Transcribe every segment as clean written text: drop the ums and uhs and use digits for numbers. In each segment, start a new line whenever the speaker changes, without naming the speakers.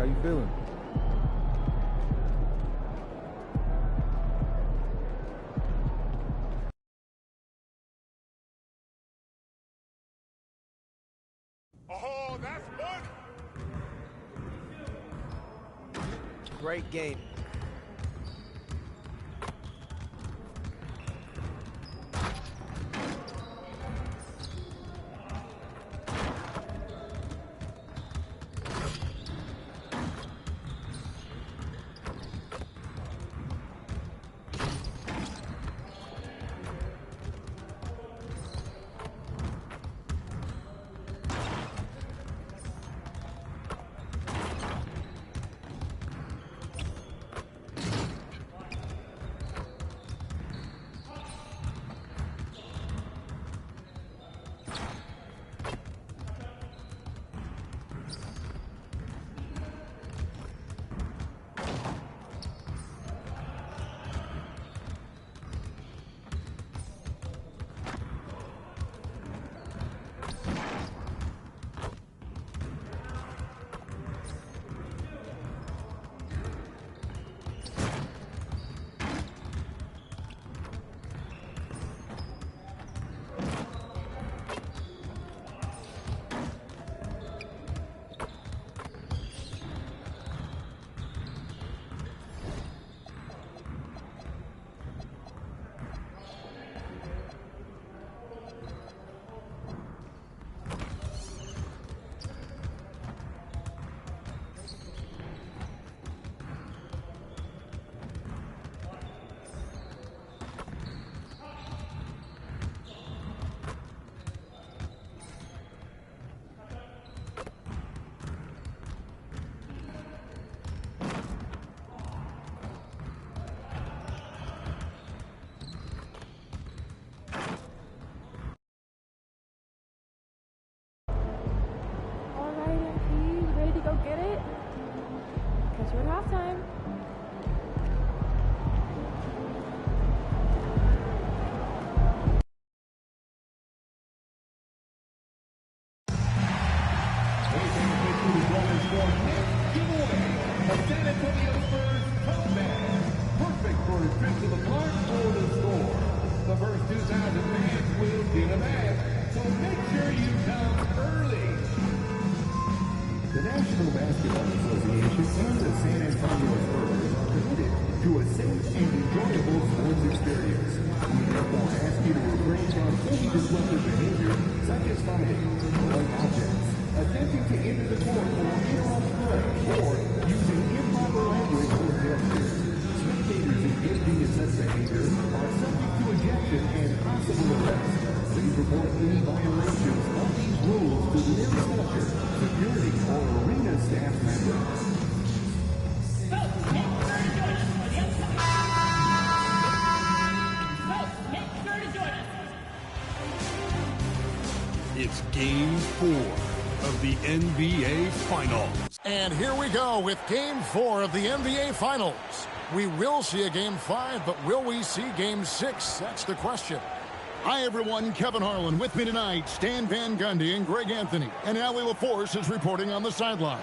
How you feeling?
Oh, that's fun!
Great game.
Get it? Catch you at halftime.
Perfect for a trip to the park or the store. The first 2,000 fans will get a bag, so make sure you come early. The National Basketball Association and the San Antonio Spurs are committed to a safe and enjoyable sports experience. We therefore ask you to refrain from any disruptive behavior, such as fighting, throwing objects, attempting to enter the court or interrupt play, or using improper language or gestures. Spectators engaging in such behavior are subject to ejection and possible arrest. Please report any violations of these rules to the nearest usher, security, or arena staff member.
It's Game 4 of the NBA Finals.
And here we go with Game 4 of the NBA Finals. We will see a Game 5, but will we see Game 6? That's the question. Hi, everyone. Kevin Harlan with me tonight. Stan Van Gundy and Greg Anthony. And Allie LaForce is reporting on the sidelines.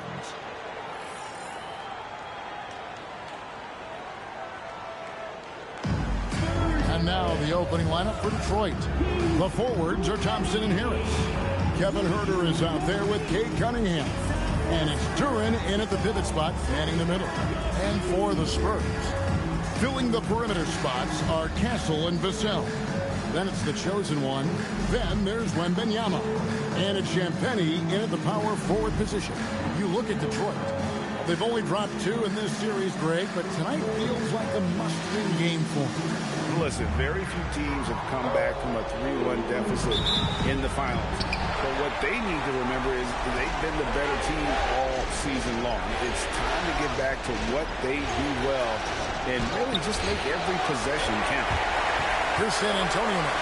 And now the opening lineup for Detroit. The forwards are Thompson and Harris. Kevin Huerter is out there with Cade Cunningham. And it's Duren in at the pivot spot, manning the middle. And for the Spurs, filling the perimeter spots are Castle and Vassell. Then it's the chosen one. Then there's Wembanyama. And it's Champagnie in at the power forward position. You look at Detroit. They've only dropped 2 in this series, Greg, but tonight feels like a must-win game for them.
Listen, very few teams have come back from a 3-1 deficit in the finals. But what they need to remember is they've been the better team all season long. It's time to get back to what they do well and really just make every possession count.
Here's San Antonio now.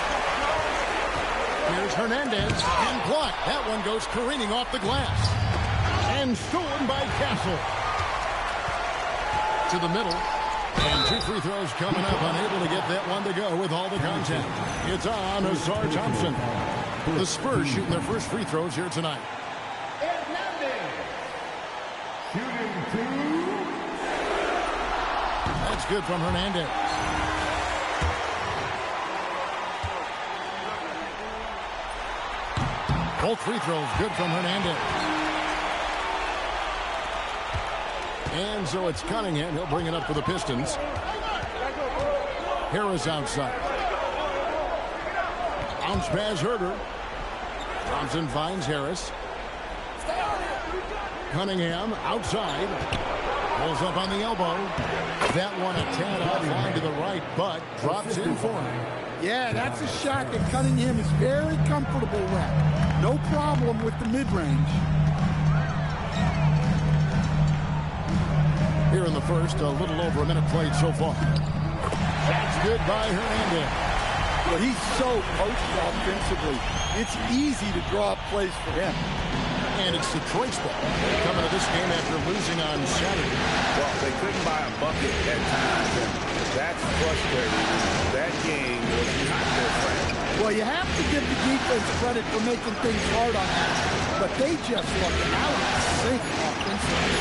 Here's Hernandez and blocked. That one goes careening off the glass. And stolen by Castle. To the middle. And 2 free throws coming up. Unable to get that one to go with all the contact. It's on Asar Thompson. The Spurs shooting their first free throws here tonight.
Hernandez shooting 2.
good from Hernandez. Both free throws good from Hernandez. And so it's Cunningham. He'll bring it up for the Pistons. Harris outside. Bounce pass, Herder. Thompson finds Harris. Cunningham outside. Pulls up on the elbow. That one a tad offline to the right, but drops in for him.
Yeah, that's a shot that Cunningham is very comfortable with. No problem with the mid-range.
Here in the first, a little over a minute played so far. That's good by Hernandez.
But he's so coached offensively. It's easy to draw up plays for him.
And it's Detroit's ball. Coming to this game after losing on Saturday.
Well, they couldn't buy a bucket at times, and that's frustrating. That game was not their friend.
Well, you have to give the defense credit for making things hard on them, but they just look out of sync offensively.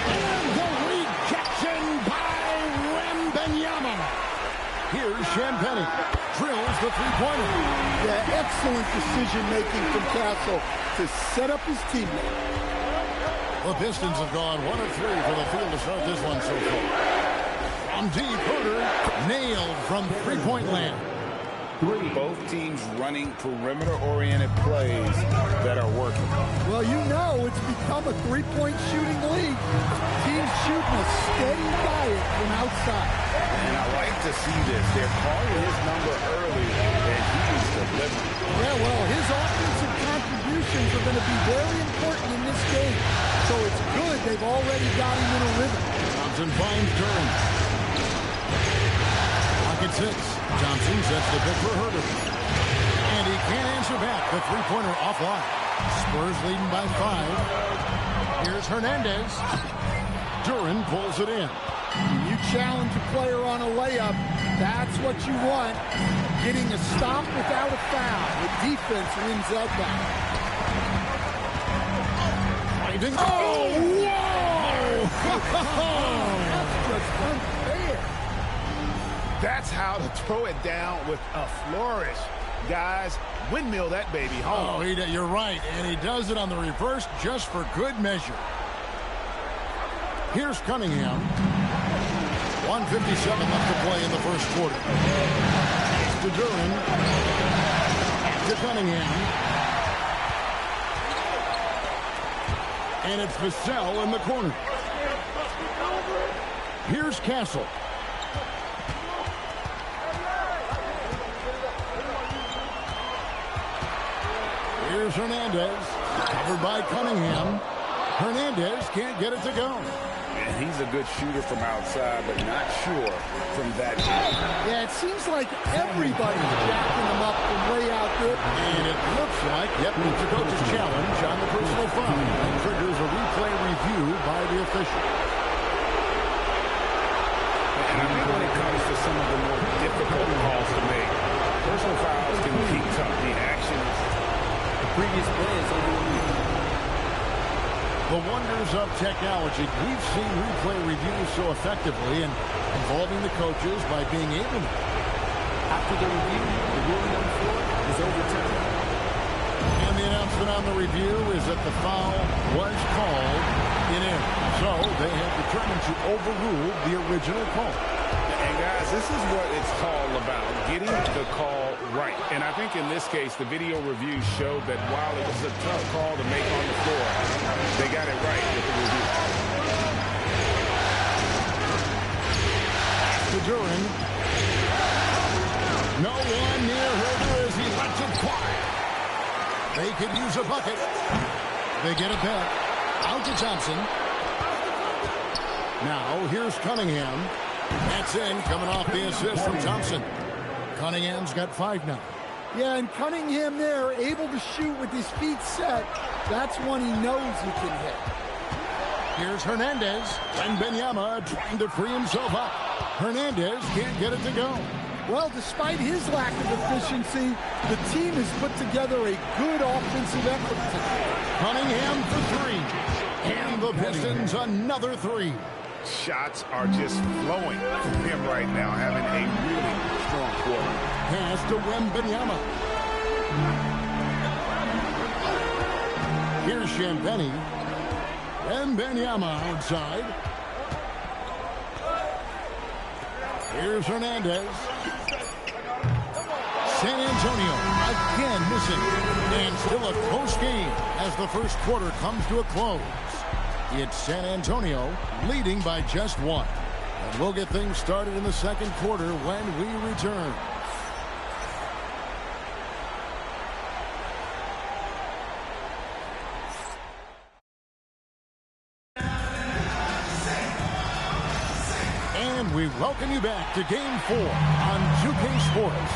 And the rejection by Wembanyama. Here's Champagnie. Drills the three-pointer.
Yeah, excellent decision-making from Castle to set up his teammate.
The Pistons have gone 1 of 3 from the field to start this one so far. From deep, Herder nailed from three-point land.
Both teams running perimeter-oriented plays that are working.
Well, you know it's become a three-point shooting league. Teams shooting a steady diet from outside.
And I like to see this. They're calling his number early, and he's delivering.
Yeah, well, his offensive contributions are going to be very important in this game. So it's good they've already got him in a rhythm.
Thompson finds Durham. Pocket 6. Thompson sets the pick for Herder. And he can't answer back. The three-pointer offline. Spurs leading by 5. Here's Hernandez. Duran pulls it in.
When you challenge a player on a layup, that's what you want. Getting a stop without a foul. The defense wins that battle.
Oh, whoa!
That's just unfair.
That's how to throw it down with a flourish. Guys, windmill that baby home.
Oh, you're right. And he does it on the reverse just for good measure. Here's Cunningham. 1:57 left to play in the first quarter. To Duran. To Cunningham. And it's Vassell in the corner. Here's Castle. Here's Hernandez. Covered by Cunningham. Hernandez can't get it to go.
And he's a good shooter from outside, but not sure from that deep.
Yeah, it seems like everybody's jacking him up from way out there.
And it looks like, yep, it's a coach's challenge on the personal foul. And triggers a replay review by the official.
And I think when it comes to some of the more difficult calls to make, personal fouls can be tough. The action is
The previous play is over.
The wonders of technology. We've seen replay reviews so effectively and involving the coaches by being able to.
After the review, the ruling on the floor is overturned.
And the announcement on the review is that the foul was called in. So they have determined to overrule the original call.
And guys, this is what it's all about, getting the call right. And I think in this case, the video review showed that while it was a tough call to make on the floor, they got it right with the review.
To Duran. No one near Herder as he lets it fly. They could use a bucket. They get it back. Out to Thompson. Now here's Cunningham. That's in, coming off the assist from Thompson. Cunningham's got 5 now.
Yeah, and Cunningham there, able to shoot with his feet set. That's one he knows he can hit.
Here's Hernandez. And Wembanyama trying to free himself up. Hernandez can't get it to go.
Well, despite his lack of efficiency, the team has put together a good offensive effort tonight.
Cunningham for 3. And the Pistons another 3.
shots are just flowing from him right now, having a really strong quarter.
Pass to Wembanyama. Here's Champagnie. Wembanyama outside. Here's Hernandez. San Antonio again missing. And still a close game as the first quarter comes to a close. It's San Antonio leading by just one. And we'll get things started in the second quarter when we return. And we welcome you back to Game 4 on 2K Sports.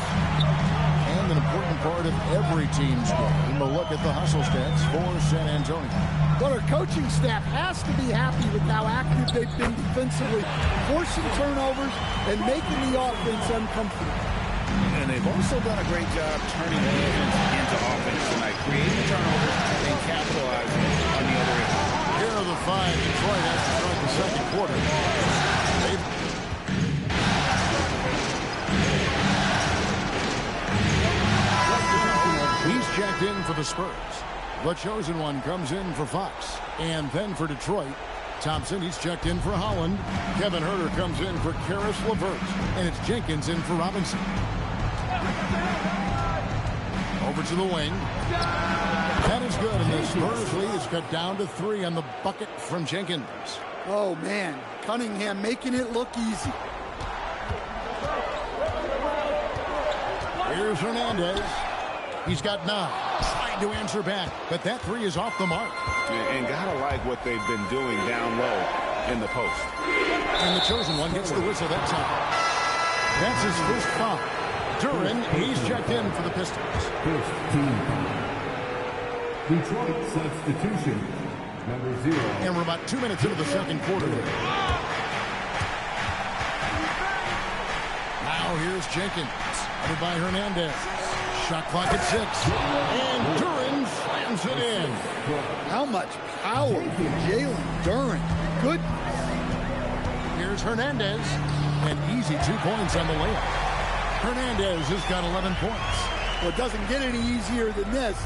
And an important part of every team's game, a look at the hustle stats for San Antonio.
But our coaching staff has to be happy with how active they've been defensively, forcing turnovers and making the offense uncomfortable.
And they've also done a great job turning defense into offense tonight, creating turnovers and capitalizing on the other end.
Here are the 5 Detroit has to start the second quarter. He's checked in for the Spurs. The chosen one comes in for Fox. And then for Detroit, Thompson, he's checked in for Holland. Kevin Huerter comes in for Karis LeVert. And it's Jenkins in for Robinson. Over to the wing. That is good, and the Spurs lead is cut down to 3 on the bucket from Jenkins.
Oh, man. Cunningham making it look easy.
Here's Hernandez. He's got 9. Trying to answer back, but that 3 is off the mark.
And gotta like what they've been doing down low in the post.
And the chosen one gets the whistle that time. That's his first foul. Duren, he's checked in for the Pistons.
First team foul. Detroit substitution. Number 0.
And we're about 2 minutes into the second quarter. Now here's Jenkins. Headed by Hernandez. Shot clock at 6. And Duren slams it in.
How much power from Jalen Duren. Good.
Here's Hernandez. An easy 2 points on the layup. Hernandez has got 11 points.
Well, it doesn't get any easier than this.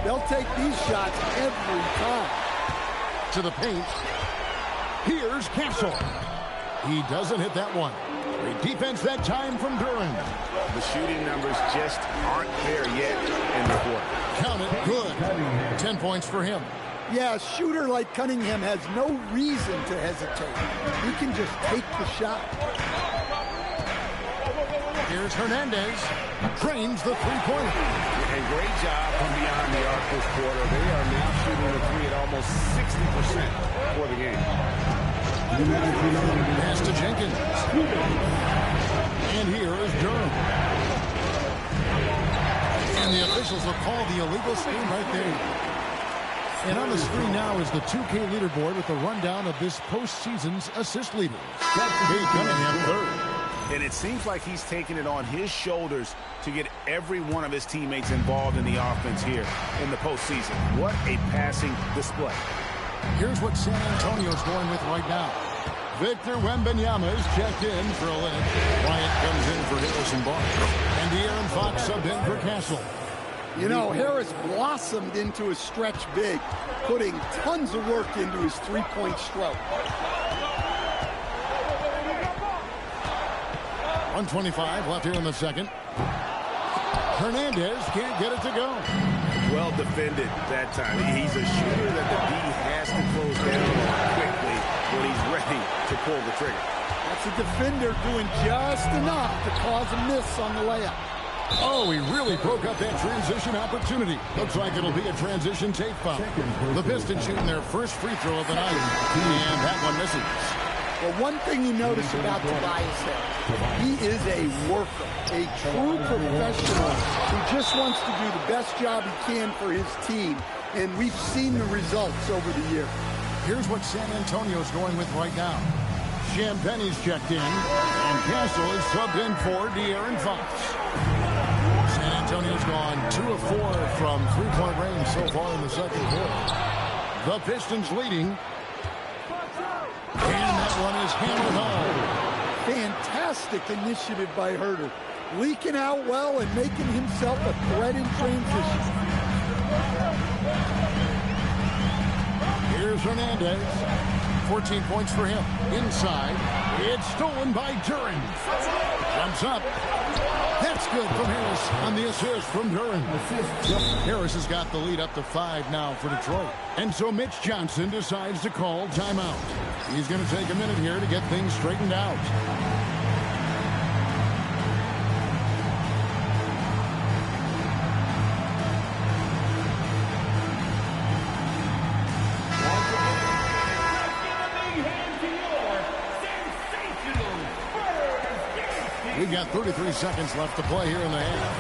They'll take these shots every time.
To the paint. Here's Castle. He doesn't hit that one. Great defense that time from Duren.
The shooting numbers just aren't there yet in the quarter.
Count it. Good. 10 points for him.
Yeah, a shooter like Cunningham has no reason to hesitate. He can just take the shot.
Here's Hernandez. Drains the three-pointer.
And great job from beyond the arc this quarter. They are now shooting the 3 at almost 60% for the game.
Pass to Jenkins. And here is Durham. And the officials will call the illegal screen right there. And on the screen now is the 2K leaderboard with the rundown of this postseason's assist leaders. Cade Cunningham third.
And it seems like he's taking it on his shoulders to get every one of his teammates involved in the offense here in the postseason. What a passing display.
Here's what San Antonio's going with right now. Victor Wembanyama is checked in for Olynyk. Wyatt comes in for Harrison Barnes. And De'Aaron Fox subbed in for Castle.
You know, Harris blossomed into a stretch big, putting tons of work into his three-point stroke.
1:25 left here in the second. Hernandez can't get it to go.
Well defended that time. He's a shooter that the D has to close down quickly when he's ready to pull the trigger.
That's a defender doing just enough to cause a miss on the layup.
Oh, he really broke up that transition opportunity. Looks like it'll be a transition take foul. The Pistons shooting their first free throw of the night, and that one misses.
Well, one thing you notice about Tobias Harris, he is a worker, a true professional who just wants to do the best job he can for his team, and we've seen the results over the years.
Here's what San Antonio's going with right now. Champagnie's checked in, and Castle is subbed in for De'Aaron Fox. San Antonio's gone 2 of 4 from three-point range so far in the second quarter. The Pistons leading. And that's that one is hammered home.
Fantastic initiative by Herder. Leaking out well and making himself a threat in transition.
Here's Hernandez. 14 points for him. Inside. It's stolen by Duren. Jumps up. That's good from Harris on the assist from Duren. Harris has got the lead up to 5 now for Detroit. And so Mitch Johnson decides to call timeout. He's going to take a minute here to get things straightened out. We've got 33 seconds left to play here in the half.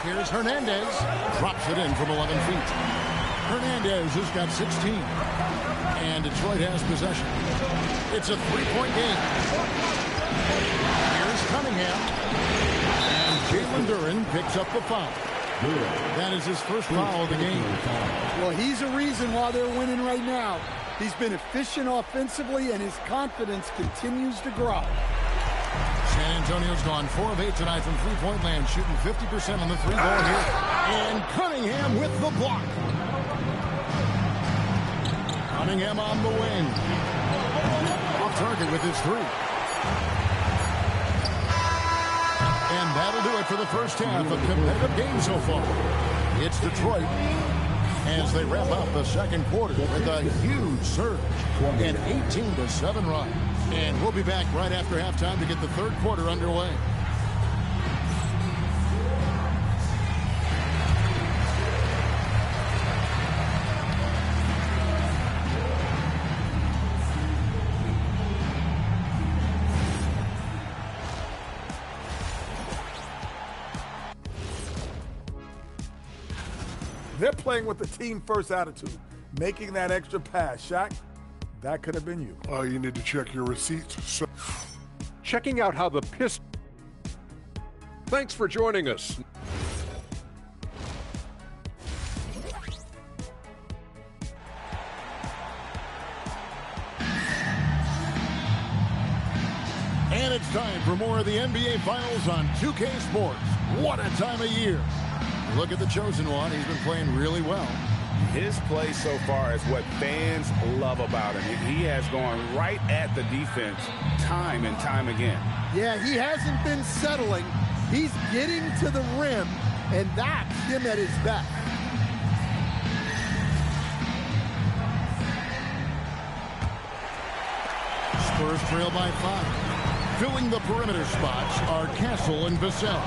Here's Hernandez. Drops it in from 11 feet. Hernandez has got 16. And Detroit has possession. It's a 3-point game. Here's Cunningham. And Jalen Duren picks up the foul. That is his first foul of the game.
Well, he's a reason why they're winning right now. He's been efficient offensively, and his confidence continues to grow.
San Antonio's gone 4 of 8 tonight from three-point land, shooting 50% on the three-ball here. And Cunningham with the block. Cunningham on the wing. Off target with his three. And that'll do it for the first half of competitive game so far. It's Detroit as they wrap up the second quarter with a huge surge, an 18-7 run. And we'll be back right after halftime to get the third quarter underway.
They're playing with the team-first attitude, making that extra pass. Shaq, that could have been you.
You need to check your receipts.
Checking out how the Pistons. Thanks for joining us.
And it's time for more of the NBA Finals on 2K Sports. What a time of year. Look at the chosen one. He's been playing really well.
His play so far is what fans love about him. He has gone right at the defense time and time again.
Yeah, he hasn't been settling. He's getting to the rim, and that's him at his best.
Spurs trail by 5. Filling the perimeter spots are Castle and Vassell.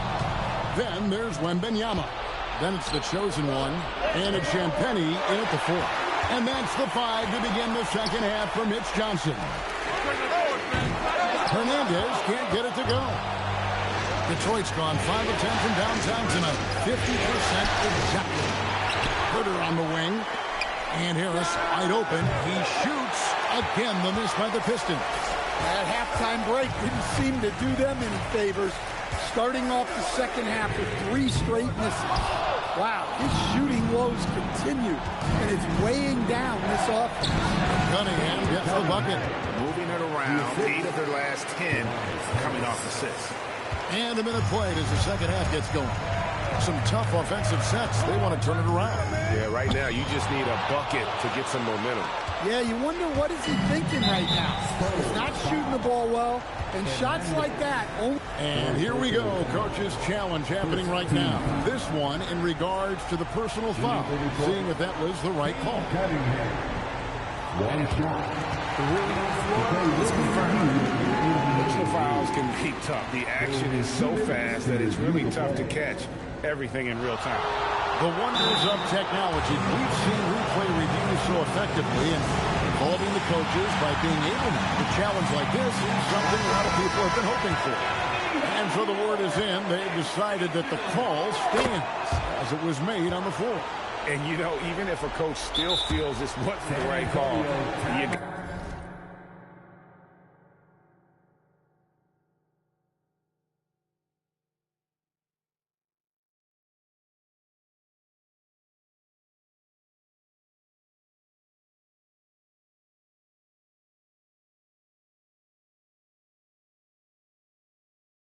Then there's Wembanyama. Then it's the chosen one, and it's Champagny in at the 4. And that's the 5 to begin the second half for Mitch Johnson. Hernandez can't get it to go. Detroit's gone 5 of 10 from downtown tonight. 50% exactly. Herder on the wing. And Harris wide open. He shoots. Again, the miss by the Pistons.
That halftime break didn't seem to do them any favors. Starting off the second half with 3 straight misses. Wow, his shooting woes continue, and it's weighing down this offense.
Cunningham gets the bucket.
Moving it around, 8 of their last 10 coming off assists.
And a minute played as the second half gets going. Some tough offensive sets. They want to turn it around.
Yeah, right now you just need a bucket to get some momentum.
Yeah, you wonder what is he thinking right now. He's not shooting the ball well, and shots like that.
And here we go, coach's challenge happening right now. This one in regards to the personal foul, seeing if that was the right call.
One shot.
It's confirmed. Personal fouls can be tough. The action is so fast that it's really tough to catch everything in real time.
The wonders of technology. We've seen replay reviews so effectively and involving the coaches by being able to challenge like this is something a lot of people have been hoping for. And so the word is in. They've decided that the call stands as it was made on the floor.
And, you know, even if a coach still feels this wasn't the right call, you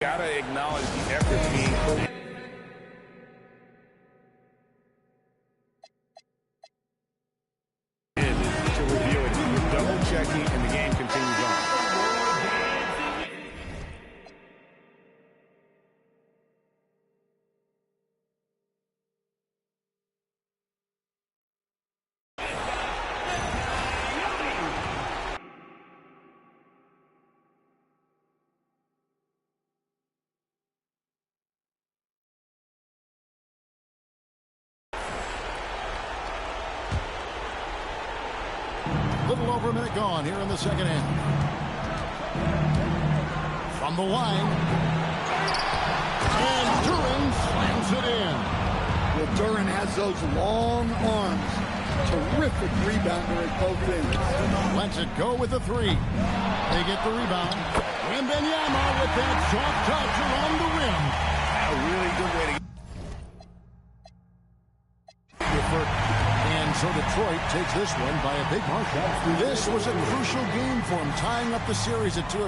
Gotta acknowledge the effort being put in. To review it, you're double checking, and the game continues on.
Little over a minute gone here in the second half. From the line. And Duran slams it in.
Well, Duran has those long arms. Terrific rebounder at both ends.
Lets it go with the three. They get the rebound. Wembanyama with that soft touch around the rim.
A really good way to
And so Detroit takes this one by a big margin. This was a crucial game for them, tying up the series at 2.